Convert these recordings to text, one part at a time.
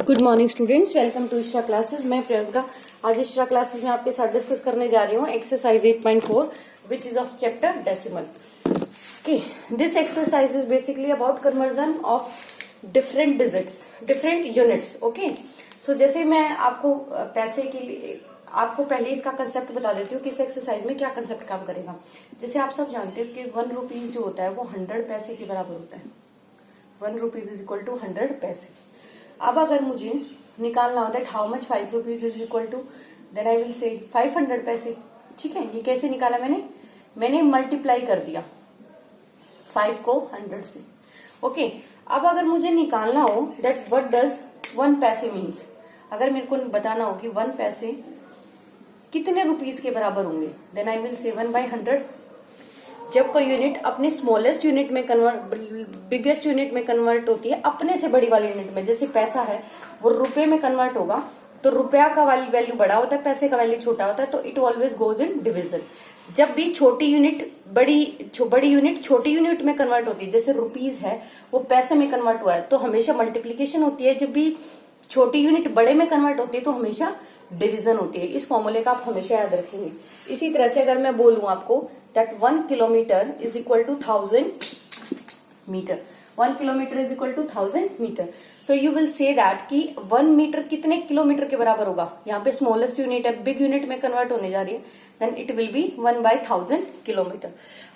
Good morning students, welcome to Ishra classes. मैं प्रियंका आज इश्रा classes में आपके साथ डिस्कस करने जा रही हूँ exercise 8.4 which is of chapter decimal. Okay, this exercise is basically about conversion of different digits, different units. Okay, so जैसे मैं आपको पैसे के लिए आपको पहले इसका कंसेप्ट बता देती हूँ कि इस एक्सरसाइज में क्या कंसेप्ट काम करेगा। जैसे आप सब जानते हो कि 1 रुपीज जो होता है वो 100 पैसे के बराबर होता है। 1 रुपीज इज इक्वल टू 100 पैसे। अब अगर मुझे निकालना होता है how much 5 rupees is equal to, then I will say 500 पैसे। ठीक है, ये कैसे निकाला मैंने मल्टीप्लाई कर दिया 5 को 100 से। ओके, अब अगर मुझे निकालना हो दैट व्हाट डज 1 पैसे मीन्स, अगर मेरे को बताना हो कि 1 पैसे कितने रुपीज के बराबर होंगे, देन आई विल से 1/100। जब कोई यूनिट अपने स्मॉलेस्ट यूनिट में बिगेस्ट यूनिट में कन्वर्ट होती है अपने से बड़ी वाली यूनिट में, जैसे पैसा है वो रुपए में कन्वर्ट होगा तो रुपया का वैल्यू बड़ा होता है, पैसे का वैल्यू छोटा होता है, तो it always goes in division. जब भी छोटी यूनिट बड़ी यूनिट छोटी यूनिट में कन्वर्ट होती है, जैसे रुपीज है वो पैसे में कन्वर्ट हुआ है तो हमेशा मल्टीप्लीकेशन होती है। जब भी छोटी यूनिट बड़े में कन्वर्ट होती है तो हमेशा डिवीजन होती है। इस फॉर्मूले का आप हमेशा याद रखेंगे। इसी तरह से अगर मैं बोलूं आपको that 1 kilometre is equal to 1000 metre, 1 kilometre is equal to 1000 metre, so you will say that कि 1 मीटर कितने किलोमीटर के बराबर होगा। यहाँ पे स्मॉलेस्ट यूनिट है, बिग यूनिट में कन्वर्ट होने जा रही है, then it will be 1/1000 kilometre.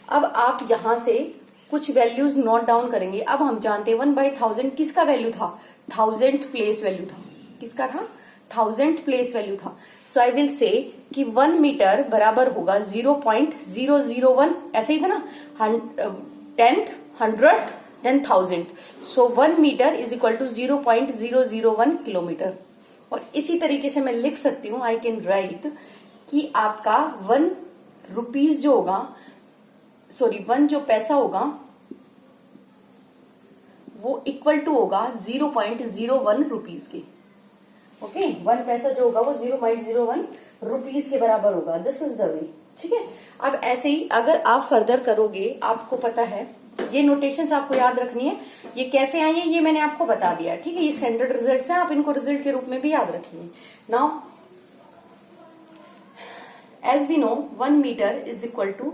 अब आप यहां से कुछ वैल्यूज नोट डाउन करेंगे। अब हम जानते हैं 1/1000 किसका वैल्यू था, 1000th प्लेस वैल्यू था। किसका था, 1000th प्लेस वैल्यू था। सो आई विल से कि 1 मीटर बराबर होगा 0.001, ऐसे ही था ना, 10th 100th then 1000, so 1 metre is equal to 0.001 kilometre. और इसी तरीके से मैं लिख सकती हूँ, आई कैन राइट कि आपका 1 रुपीज जो होगा, सॉरी 1 जो पैसा होगा वो इक्वल टू होगा 0.01 रुपीज के। ओके, 1 पैसा जो होगा वो 0.01 रुपीज के बराबर होगा। दिस इज द वे। ठीक है, अब ऐसे ही अगर आप फर्दर करोगे, आपको पता है ये नोटेशंस आपको याद रखनी है। ये कैसे आई है ये मैंने आपको बता दिया। ठीक है, ये स्टैंडर्ड रिजल्ट्स हैं, आप इनको रिजल्ट के रूप में भी याद रखेंगे। Now as we know 1 metre is equal to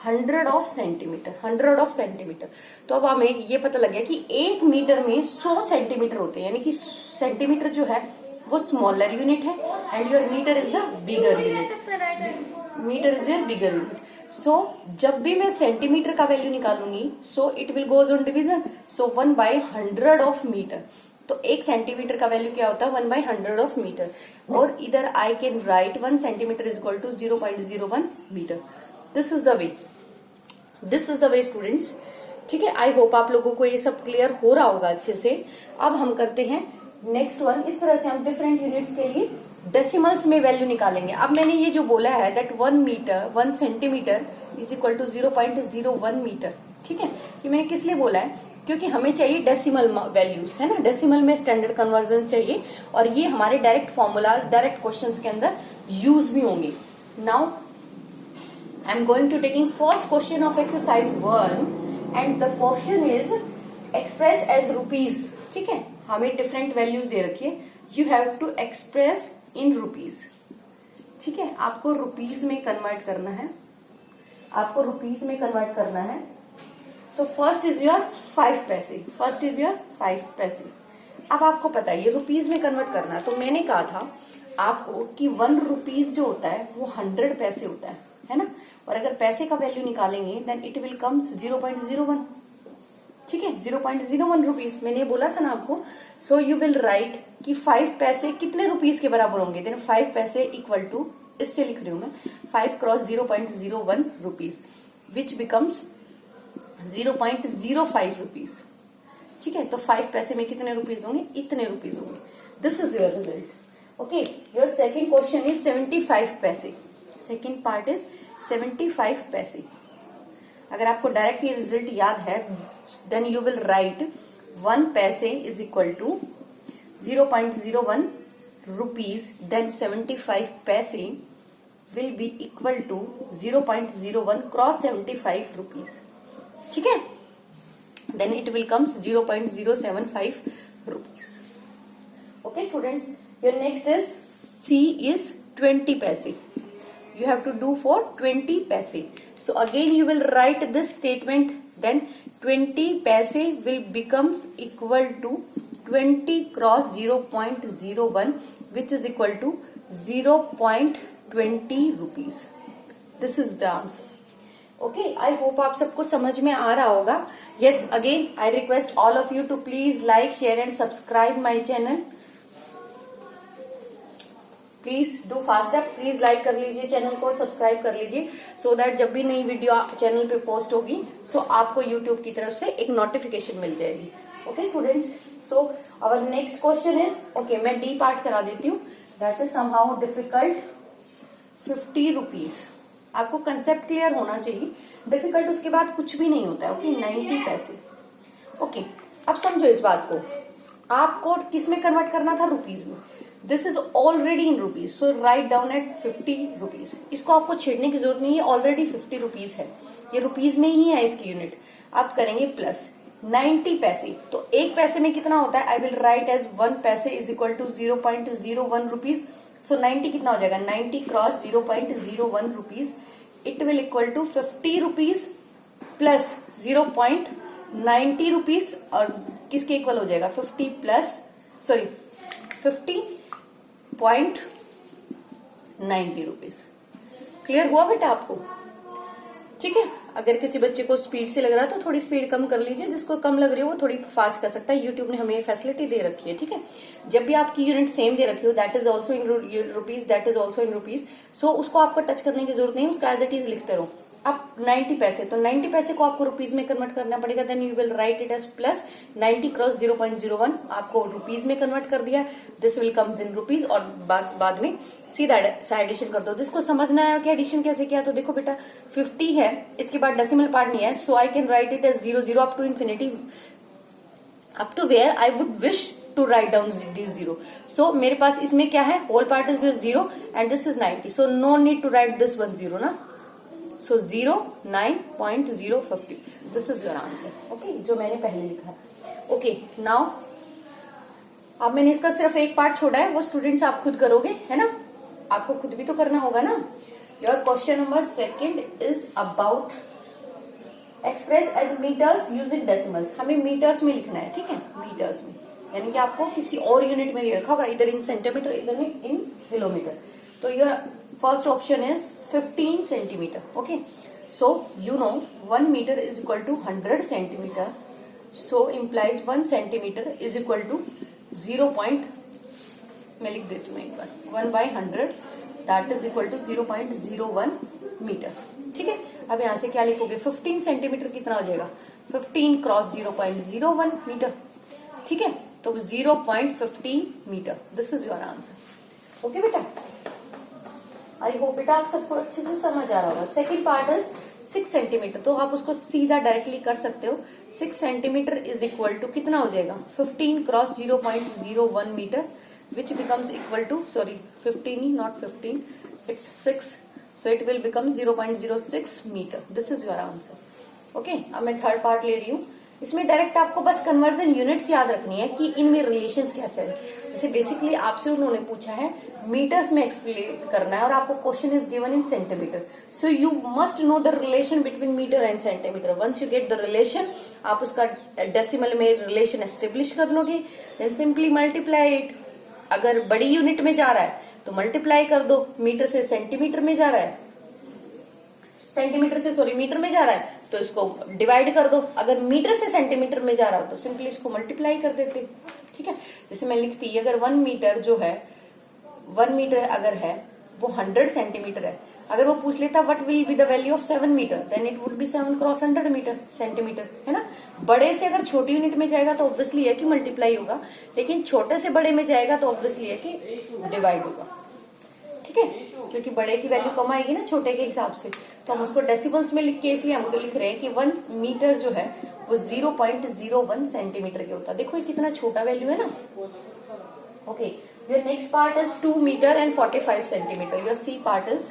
100 of centimetre, 100 of centimetre. तो अब हमें ये पता लग गया कि 1 मीटर में 100 सेंटीमीटर होते हैं, यानी कि सेंटीमीटर जो है वो स्मॉलर यूनिट है and your metre is a bigger unit. Metre is your bigger unit. So जब भी मैं सेंटीमीटर का वैल्यू निकालूंगी so it will goes on division, so 1/100 of metre. तो 1 सेंटीमीटर का वैल्यू क्या होता है, 1/100 ऑफ मीटर। और इधर I can write 1 centimetre is equal to 0.01 metre. This is the way, this is the way students. ठीक है, आई होप आप लोगों को ये सब क्लियर हो रहा होगा अच्छे से। अब हम करते हैं नेक्स्ट वन। इस तरह से हम डिफरेंट यूनिट्स के लिए डेसिमल्स में वैल्यू निकालेंगे। अब मैंने ये जो बोला है that 1 centimetre is equal to 0.01 metre. ठीक है, ये मैंने किस लिए बोला है, क्योंकि हमें चाहिए डेसिमल वैल्यूज, है ना। डेसिमल में स्टैंडर्ड कन्वर्जन चाहिए और ये हमारे डायरेक्ट फॉर्मूला, डायरेक्ट क्वेश्चंस के अंदर यूज भी होंगे। Now I am going to taking first question of exercise 1 and the question is express as rupees. ठीक है, हमें डिफरेंट वैल्यूज दे रखिए, you have to express in rupees. ठीक है, आपको रुपीज में कन्वर्ट करना है, आपको रुपीज में कन्वर्ट करना है। सो फर्स्ट इज योर 5 पैसे, फर्स्ट इज योर 5 पैसे। अब आपको पता है ये रुपीज में कन्वर्ट करना है, तो मैंने कहा था आपको कि 1 रुपीज जो होता है वो 100 पैसे होता है ना। और अगर पैसे का वैल्यू निकालेंगे देन इट विल कम्स 0.01। ठीक है, 0.01 रुपीज मैंने बोला था ना आपको। सो यू विल राइट कि 5 पैसे कितने रुपीज के बराबर होंगे, देन 5 पैसे इक्वल टू, इससे लिख रही हूं मैं, 5 cross 0.01 rupees which becomes 0.05 rupees. ठीक है, तो 5 पैसे में कितने रुपीज होंगे, इतने रुपीज होंगे। This is your result. Okay, your second question is 75 पैसे। सेकेंड पार्ट इज 75 पैसे। अगर आपको डायरेक्ट ये रिजल्ट याद है then you will write 1 paise is equal to 0.01 rupees, then 75 paise will be equal to 0.01 cross 75 rupees. ठीक है, then it will comes 0.075 rupees. Okay, students, your next is C is 20 paise. You have to do for 20 paise. So again you will write this statement, then 20 paise will becomes equal to 20 cross 0.01 which is equal to 0.20 rupees. This is the answer. Okay, I hope आप सबको समझ में आ रहा होगा. Yes, again I request all of you to please like, share and subscribe my channel. Please do fast up, please like कर लीजिए channel को, subscribe कर लीजिए सो दैट जब भी नई वीडियो चैनल पे पोस्ट होगी सो आपको यूट्यूब की तरफ से एक नोटिफिकेशन मिल जाएगी. Okay students, so our next question is, okay मैं डी पार्ट करा देती हूँ. That is somehow difficult 50 rupees. आपको कंसेप्ट क्लियर होना चाहिए. डिफिकल्ट उसके बाद कुछ भी नहीं होता है. ओके 90 पैसे. ओके अब समझो इस बात को, आपको किस में कन्वर्ट करना था? रुपीज में. This is already in rupees, so write down at 50 rupees. इसको आपको छेड़ने की जरूरत नहीं है, ऑलरेडी 50 रुपीज है, ये रुपीज में ही है इसकी यूनिट. आप करेंगे प्लस 90 पैसे. तो एक पैसे में कितना होता है? I will write as 1 paise is equal to 0.01 rupees. So 90 कितना हो जाएगा? 90 cross 0.01 rupees. It will equal to 50 rupees plus 0.90 rupees. और किसके इक्वल हो जाएगा? 50 प्लस 50.90 रुपीज. क्लियर हुआ बेटा आपको? ठीक है. अगर किसी बच्चे को स्पीड से लग रहा है तो थोड़ी स्पीड कम कर लीजिए, जिसको कम लग रही हो वो थोड़ी फास्ट कर सकता है. यूट्यूब ने हमें ये फैसिलिटी दे रखी है. ठीक है, जब भी आपकी यूनिट सेम दे रखी हो, that is also in rupees, that is also in rupees, so उसको आपको टच करने की जरूरत नहीं, उसका एज इट इज लिखते रहो. अब 90 पैसे, तो 90 पैसे को आपको रुपीज में कन्वर्ट करना पड़ेगा. Then you will write it as plus 90 cross 0.01. आपको रुपीज में कन्वर्ट कर दिया. This will comes in rupees. और बाद में सीधा एडिशन कर दो. जिसको समझना है कि एडिशन कैसे किया, तो देखो बेटा 50 है, इसके बाद डेसिमल पार्ट नहीं है, so I can write it as 0 up to infinity, up to where I would wish to write down this 0. So मेरे पास इसमें क्या है? Whole part is 0 and this is 90, so no need to write this 1 0 ना. So 9.050. This is your answer. Okay, जो मैंने पहले लिखा है. Okay, now अब मैंने इसका सिर्फ एक पार्ट छोड़ा है, वो स्टूडेंट्स आप खुद करोगे, है ना? आपको खुद भी तो करना होगा ना. Your question number 2 is about express as meters using decimals. हमें मीटर्स में लिखना है. ठीक है, मीटर्स में, यानी कि आपको किसी और यूनिट में नहीं रखा होगा, इधर इन सेंटीमीटर, इधर इन किलोमीटर. तो your first option is 15 centimeter. Okay, so you know 1 meter is equal to 100 centimeter, so implies 1 centimeter is equal to 0. मैं लिख देती हूँ एक बार, 1/100 that is equal to 0.01 metre. ठीक है, अब यहाँ से क्या लिखोगे? 15 सेंटीमीटर कितना हो जाएगा? 15 क्रॉस 0.01 मीटर. ठीक है, तो 0.15 metre. This is your answer. Okay बेटा, आई होप बेटा आप सबको अच्छे से समझ आ रहा होगा. सेकेंड पार्ट इज 6 सेंटीमीटर, तो आप उसको सीधा डायरेक्टली कर सकते हो. 6 सेंटीमीटर इज इक्वल टू कितना हो जाएगा? 15 cross 0.01 metre which becomes equal to, 15 not 15, it's 6, so it will become 0.06 metre. This is your answer. Okay, अब मैं थर्ड पार्ट ले रही हूँ. इसमें डायरेक्ट आपको बस कन्वर्जन यूनिट्स याद रखनी है कि इनमें रिलेशंस कैसे है. जैसे बेसिकली आपसे उन्होंने पूछा है मीटर्स में एक्सप्लेन करना है और आपको question is given in centimetre, so you must know the relation between metre and centimetre. Once you get the relation, आप उसका डेसिमल में रिलेशन एस्टेब्लिश कर लोगे. Then simply multiply it. अगर बड़ी यूनिट में जा रहा है तो मल्टीप्लाई कर दो. मीटर से सेंटीमीटर में जा रहा है, सेंटीमीटर से मीटर में जा रहा है तो इसको डिवाइड कर दो. अगर मीटर से सेंटीमीटर में जा रहा हो तो सिंपली इसको मल्टीप्लाई कर देते. ठीक है, जैसे मैं लिखती, अगर 1 मीटर जो है, 1 मीटर अगर है वो 100 सेंटीमीटर है. अगर वो पूछ लेता what will be the value of 7 metre, then it would be 7 cross 100 metre centimetre, है ना. बड़े से अगर छोटी यूनिट में जाएगा तो ऑब्वियसली है कि मल्टीप्लाई होगा, लेकिन छोटे से बड़े में जाएगा तो ऑब्वियसली है कि डिवाइड होगा. ठीक है, क्योंकि बड़े की वैल्यू कम आएगी ना छोटे के हिसाब से, तो हम उसको डेसिमल्स में लिख के इसलिए हमको लिख रहे हैं कि 1 मीटर जो है वो 0.01 सेंटीमीटर के होता है. देखो ये कितना छोटा वैल्यू है ना. Okay, your next part is 2 metre and 45 centimetre. Your C part is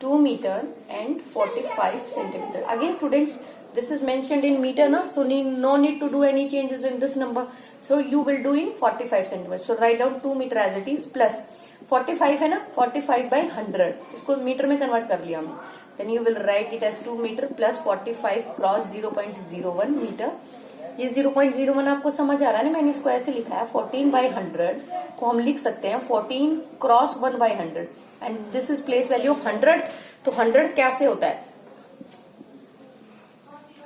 2 metre and 45 centimetre. Again students This is mentioned in meter na, so no need to do any changes in this number. So you will do in 45 centimeters. So write down 2 meter as it is plus 45 है ना, 45 by 100 इसको metre में convert कर लिया हमने. Then you will write it as 2 meter plus 45 cross 0.01 metre. ये 0.01 आपको समझ आ रहा है ना, मैंने इसको ऐसे लिखा है 14 by 100 को हम लिख सकते हैं 14 cross 1 by 100 and this is place value of 100. तो 100 कैसे होता है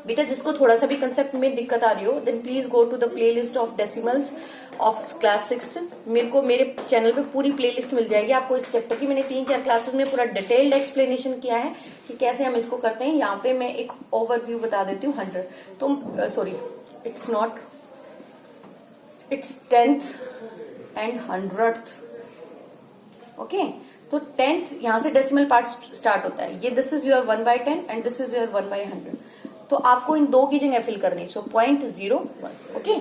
बेटा, जिसको थोड़ा सा भी कंसेप्ट में दिक्कत आ रही हो then please go to the playlist of decimals of class 6. मेरे चैनल पे पूरी प्ले लिस्ट मिल जाएगी आपको इस चैप्टर की. मैंने 3-4 क्लासेस में पूरा डिटेल्ड एक्सप्लेनेशन किया है कि कैसे हम इसको करते हैं. यहाँ पे मैं एक ओवरव्यू बता देती हूँ. 100 तो sorry it's not, it's 10th and 100th. Okay, तो 10th यहाँ से डेसिमल पार्ट स्टार्ट होता है. ये this is your 1/10 and this is your 1/100. तो आपको इन दो की जगह फिल करनी. सो 0.01. ओके,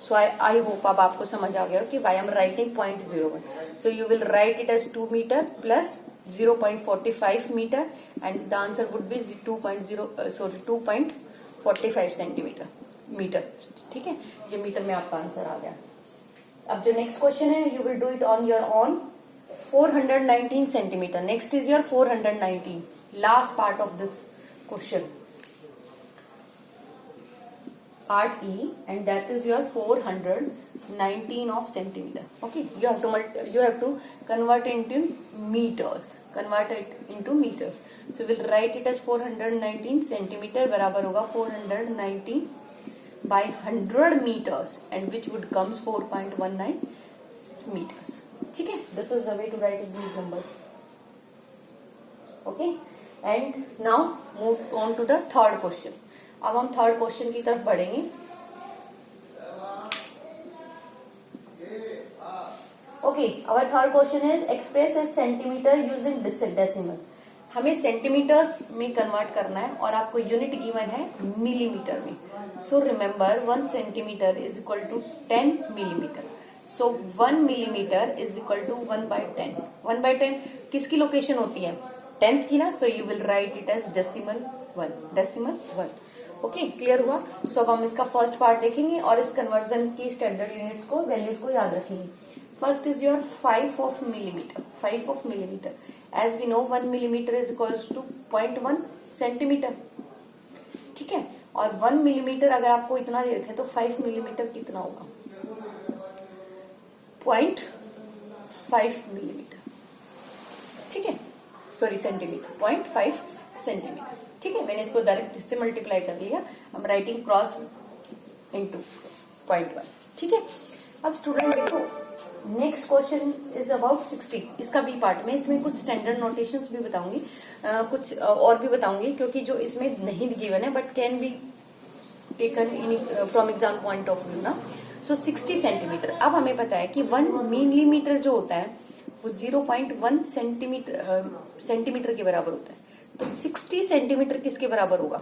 सो आई होप अब आपको समझ आ गया कि why am writing 0.01. So you will write it as 2 metre plus 0.45 metre and the answer would be 2.45 centimetre metre. ठीक है, ये मीटर में आपका आंसर आ गया. अब जो नेक्स्ट क्वेश्चन है you will do it on your on. 419 centimetre. Next is your 419, last part of this question, part E, and that is your 419 of centimeter. Okay, you have to convert it into meters. Convert it into meters. So we'll write it as 419 centimeter बराबर होगा 419 by 100 meters, and which would comes 4.19 meters. ठीक है, this is the way to write these numbers. Okay, and now move on to the third question. अब हम third question की तरफ बढ़ेंगे. Okay, our third question is express as centimetre using decimal. हमें centimetres में convert करना है और आपको यूनिट गिवन है मिलीमीटर में. So remember 1 centimetre is equal to 10 millimetre. So 1 millimetre is equal to 1/10. 1/10 किसकी लोकेशन होती है? 10th की ना. So you will write it as decimal 1. Okay, clear हुआ. सो अब हम इसका फर्स्ट पार्ट देखेंगे और इस कन्वर्जन की स्टैंडर्ड यूनिट्स को, वैल्यूज को याद रखेंगे. First is your 5 of millimetre. 5 of millimetre, as we know 1 millimetre is equals to 0.1 centimetre. ठीक है, और 1 मिलीमीटर अगर आपको इतना दे रखे तो 5 मिलीमीटर कितना होगा? 0.5 मिलीमीटर. ठीक है, सॉरी सेंटीमीटर, 0.5 सेंटीमीटर. ठीक है, मैंने इसको डायरेक्ट इससे मल्टीप्लाई कर लिया. हम राइटिंग क्रॉस इनटू 0.1. ठीक है, अब स्टूडेंट देखो नेक्स्ट क्वेश्चन इज अबाउट 60. इसका बी पार्ट में इसमें कुछ स्टैंडर्ड नोटेशंस भी बताऊंगी, कुछ और भी बताऊंगी क्योंकि जो इसमें नहीं गिवन है but can be taken in from exam point of view ना. सो 60 सेंटीमीटर. अब हमें पता है कि 1 मिलीमीटर जो होता है वो 0.1 सेंटीमीटर के बराबर होता है. तो 60 सेंटीमीटर किसके बराबर होगा?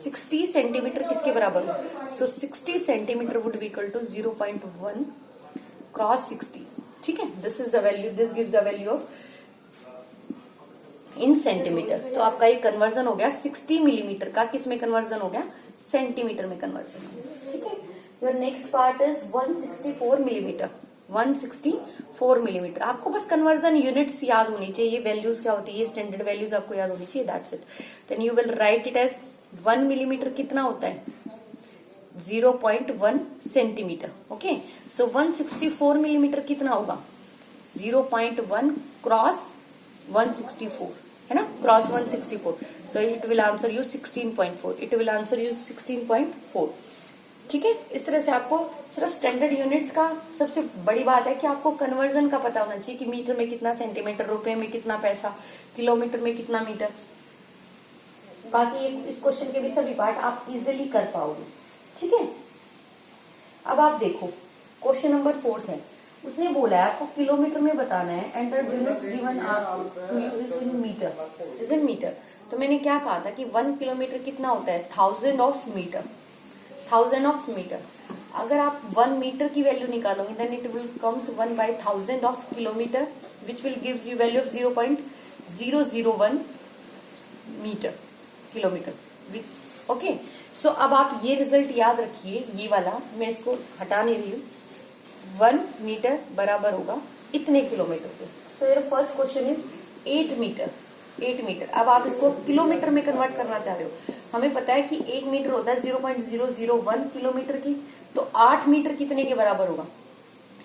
60 सेंटीमीटर किसके बराबर होगा? So 60 centimetre would be equal to 0.1 cross 60. ठीक है, this is the value, this gives the value of in centimetre. तो आपका ये कन्वर्जन हो गया 60 मिलीमीटर का. किस में कन्वर्जन हो गया? सेंटीमीटर में कन्वर्जन हो गया. ठीक है, your next part is 164 millimetre. 164 millimetre. आपको बस कन्वर्जन यूनिट्स याद होनी चाहिए. ये वैल्यूज क्या होती है, ये स्टैंडर्ड वैल्यूज आपको याद होनी चाहिए. That's it. Then you will write it as 1 millimetre कितना होता है? 0.1 सेंटीमीटर. ओके, सो 164 मिलीमीटर कितना होगा? 0.1 क्रॉस 164 है ना, cross 164. So it will answer you 16.4. It will answer you 16.4. ठीक है, इस तरह से आपको सिर्फ स्टैंडर्ड यूनिट्स का सबसे बड़ी बात है कि आपको कन्वर्जन का पता होना चाहिए कि मीटर में कितना सेंटीमीटर, रुपए में कितना पैसा, किलोमीटर में कितना मीटर. बाकी इस क्वेश्चन के भी सभी पार्ट आप इजीली कर पाओगे. ठीक है, अब आप देखो क्वेश्चन नंबर 4 है. उसने बोला है आपको किलोमीटर में बताना है and the units given to you is in metre. Is in metre. तो मैंने क्या कहा था कि 1 किलोमीटर कितना होता है? 1000 ऑफ मीटर. 1000 of metre. अगर आप 1 मीटर की वैल्यू निकालोगे then it will comes 1/1000 of kilometre which will gives you value of 001 metre kilometre. Okay, so अब आप ये रिजल्ट याद रखिए, ये वाला मैं इसको हटा नहीं रही हूँ। 1 मीटर बराबर होगा इतने किलोमीटर के। So your first question is 8 metre. 8 metre. अब आप इसको किलोमीटर में कन्वर्ट करना चाह रहे हो। हमें पता है कि 1 मीटर होता है 0.001 किलोमीटर की, तो 8 मीटर कितने के बराबर होगा?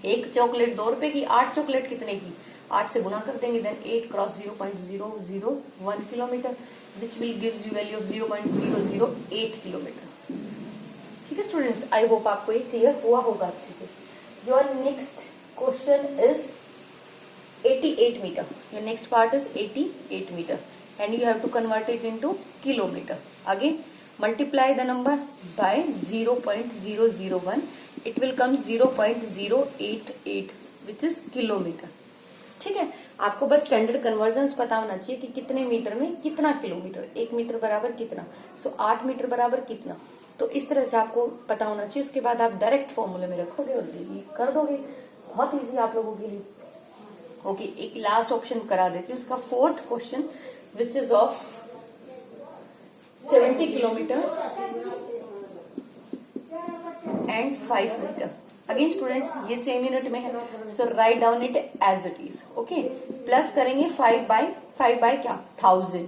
एक चॉकलेट 2 रुपए की, 8 चॉकलेट कितने की? 8 से गुना कर देंगे, then 8 cross 0.001 kilometre, which will gives you value of 0.008 kilometre. ठीक है स्टूडेंट्स, आई होप आपको ये क्लियर हुआ होगा अच्छे से। Your next question is 88 meter. Your next part is 88 meter and you have to convert it into kilometer. Again, multiply the number by 0.001. It will come 0.088 which is kilometer. ठीक है, आपको बस स्टैंडर्ड कन्वर्जन पता होना चाहिए कि कितने metre में कितना किलोमीटर। 1 मीटर बराबर कितना, सो 8 मीटर बराबर कितना, तो इस तरह से आपको पता होना चाहिए। उसके बाद आप डायरेक्ट फॉर्मूले में रखोगे और ये कर दोगे। बहुत इजी आप लोगों के लिए। ओके, एक लास्ट ऑप्शन करा देती हूँ, उसका fourth question which is of 70 kilometre and 5 metre. Again students, ये सेम यूनिट में है, so write down it as it is. Okay, plus करेंगे 5 बाय क्या 1000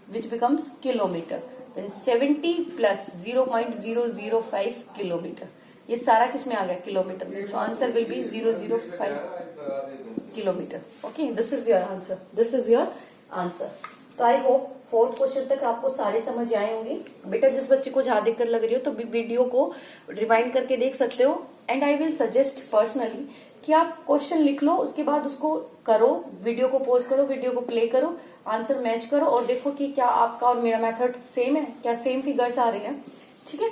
which becomes kilometre, then 70 plus 0.005 kilometre. ये सारा किसमें आ गया? किलोमीटर में। So answer will be 005 kilometre. Okay, this is your answer, this is your answer. तो I hope fourth question तक आपको सारे समझ आए होंगे। बेटा जिस बच्चे को जहां दिक्कत लग रही हो तो वीडियो को रिवाइंड करके देख सकते हो, and I will suggest personally कि आप क्वेश्चन लिख लो, उसके बाद उसको करो, वीडियो को पॉज करो, वीडियो को प्ले करो, आंसर मैच करो और देखो कि क्या आपका और मेरा मेथड सेम है, क्या सेम फिगर्स आ रही है। ठीक है,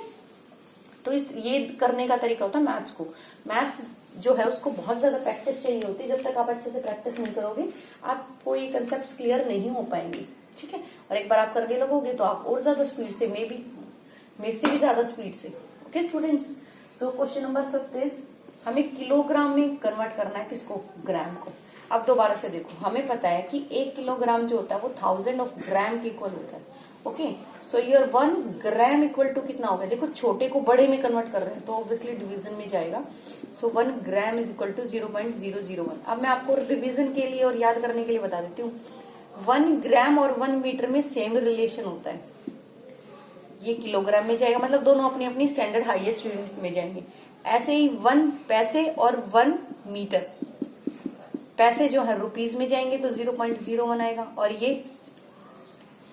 तो ये करने का तरीका होता है मैथ्स को। मैथ्स जो है उसको बहुत ज्यादा प्रैक्टिस चाहिए होती है। जब तक आप अच्छे से प्रैक्टिस नहीं करोगे आपको ये कंसेप्ट क्लियर नहीं हो पाएंगे। ठीक है, और एक बार आप करने लगोगे तो आप और ज्यादा स्पीड से, मेरे से भी ज्यादा स्पीड से। Okay students, so question number 5 is हमें किलोग्राम में कन्वर्ट करना है किसको? ग्राम को। अब दोबारा से देखो, हमें पता है कि 1 किलोग्राम जो होता है वो 1000 ऑफ ग्राम के इक्वल होता है। Okay, so your 1 gram equal to कितना होगा? देखो छोटे को बड़े में कन्वर्ट कर रहे हैं तो ऑब्वियसली डिवीजन में जाएगा। सो 1 ग्राम इज इक्वल टू 0.001। अब मैं आपको रिवीजन के लिए और याद करने के लिए बता देती हूँ, 1 ग्राम और 1 मीटर में सेम रिलेशन होता है। ये किलोग्राम में जाएगा, मतलब दोनों अपनी अपनी स्टैंडर्ड हाईएस्ट यूनिट में जाएंगे। ऐसे ही 1 पैसे और 1 मीटर, पैसे जो है रुपीज में जाएंगे तो 0.01 आएगा, और ये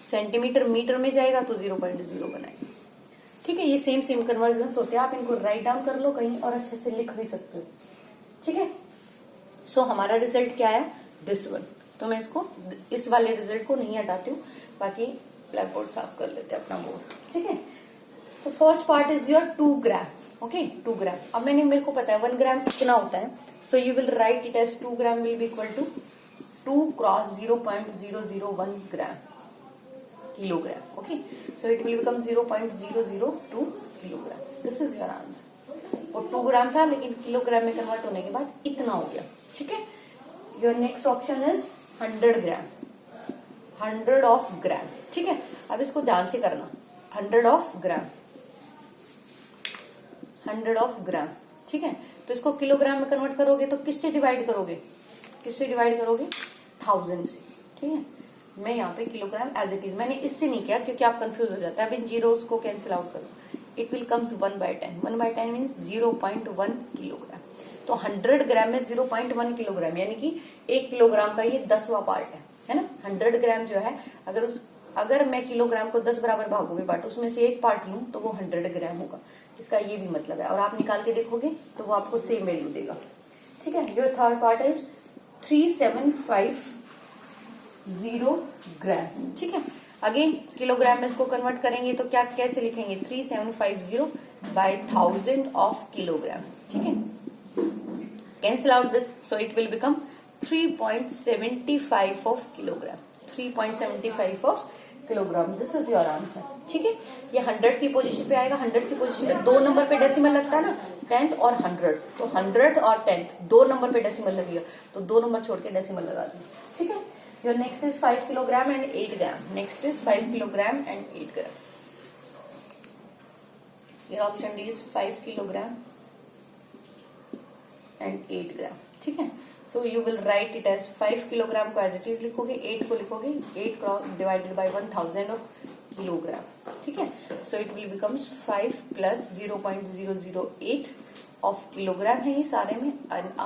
सेंटीमीटर मीटर में जाएगा तो 0.01 आएगा। ठीक है, ये सेम सेम कन्वर्जन होते हैं। आप इनको राइट डाउन कर लो कहीं और अच्छे से लिख भी सकते हो। ठीक है, सो हमारा रिजल्ट क्या आया? This one. तो मैं इसको, इस वाले रिजल्ट को नहीं हटाती हूँ, बाकी ब्लैक बोर्ड साफ कर लेते हैं अपना बोर्ड। ठीक है, तो first part is your 2 gram. Okay, 2 ग्राम। अब मेरे को पता है 1 ग्राम कितना होता है, so you will write it as 2 gram will be equal to 2 cross 0.001 gram kilogram. Okay, so it will become 0.002 kilogram. This is your answer. और 2 ग्राम था लेकिन किलोग्राम में कन्वर्ट होने के बाद इतना हो गया। ठीक है, your next option is 100 gram, 100 of gram. ठीक है, अब इसको ध्यान से करना, 100 ऑफ ग्राम, 100 ऑफ ग्राम। ठीक है, तो इसको किलोग्राम में कन्वर्ट करोगे तो किससे डिवाइड करोगे? किससे डिवाइड करोगे? 1000 से। ठीक है, मैं यहाँ पे किलोग्राम एज इट इज, मैंने इससे नहीं किया क्योंकि आप कंफ्यूज हो जाते हैं। अब इन जीरोस को कैंसिल आउट करो, it will comes 1/10। 1/10 means 0.1 kilogram. तो 100 ग्राम में 0.1 किलोग्राम, यानी कि 1 किलोग्राम का ये 10वां पार्ट है ना। 100 ग्राम जो है, अगर मैं किलोग्राम को 10 बराबर भागों में बांटू, उसमें से एक पार्ट लूं तो वो 100 ग्राम होगा। इसका ये भी मतलब है, और आप निकाल के देखोगे तो वो आपको सेम वैल्यू देगा। ठीक है, योर थर्ड पार्ट इज 3750 ग्राम। ठीक है, अगेन किलोग्राम में इसको कन्वर्ट करेंगे तो क्या कैसे लिखेंगे? 3750 बाय 1000 ऑफ किलोग्राम। ठीक है, cancel out this, so it will become 3.75 of kilogram. 3.75 of kilogram, this is your answer. ठीक है, ये 100 की पोजीशन पे आएगा। 100 की पोजीशन पे 2 नंबर पे डेसिमल लगता है ना, 10th और 100, तो 100 और 10th 2 नंबर पे डेसिमल लगेगा, तो 2 नंबर छोड़ के डेसिमल लगा दें। ठीक है, Your next is 5 kilogram and 8 gram. Next is 5 kilogram and 8 gram. Your option D is 5 kilogram and 8 gram. ठीक है. So you will write it as 5 kilogram को as it is लिखोगे, 8 को लिखोगे 8 divided by 1000 of kilogram. ठीक है. So it will becomes 5 plus 0.008 of kilogram है ये सारे में.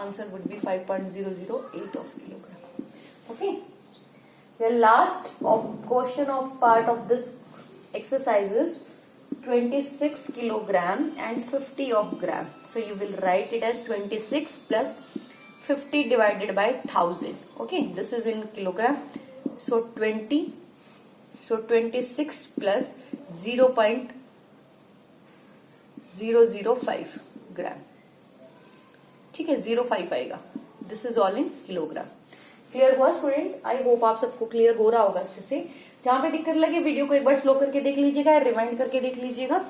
Answer would be 5.008 of kilogram. Okay. The last question of part of this exercise is 26 kilogram and 50 of gram. So you will write it as 26 plus 50 divided by 1000. Okay, this is in kilogram. So 26 plus 0.005 gram. ठीक है, 0.5 आएगा. This is all in kilogram. Clear हुआ students? I hope आप सबको clear हो रहा होगा अच्छे से. जहां पे दिक्कत लगे वीडियो को एक बार स्लो करके देख लीजिएगा, रिवाइंड करके देख लीजिएगा.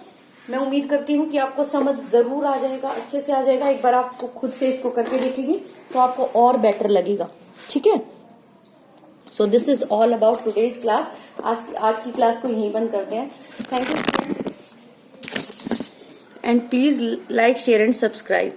मैं उम्मीद करती हूँ कि आपको समझ जरूर आ जाएगा, अच्छे से आ जाएगा. एक बार आपको खुद से इसको करके देखेंगे तो आपको और बेटर लगेगा. ठीक है. So this is all about today's class. आज की क्लास को यहीं बंद करते हैं. Thank you students and please like share and subscribe.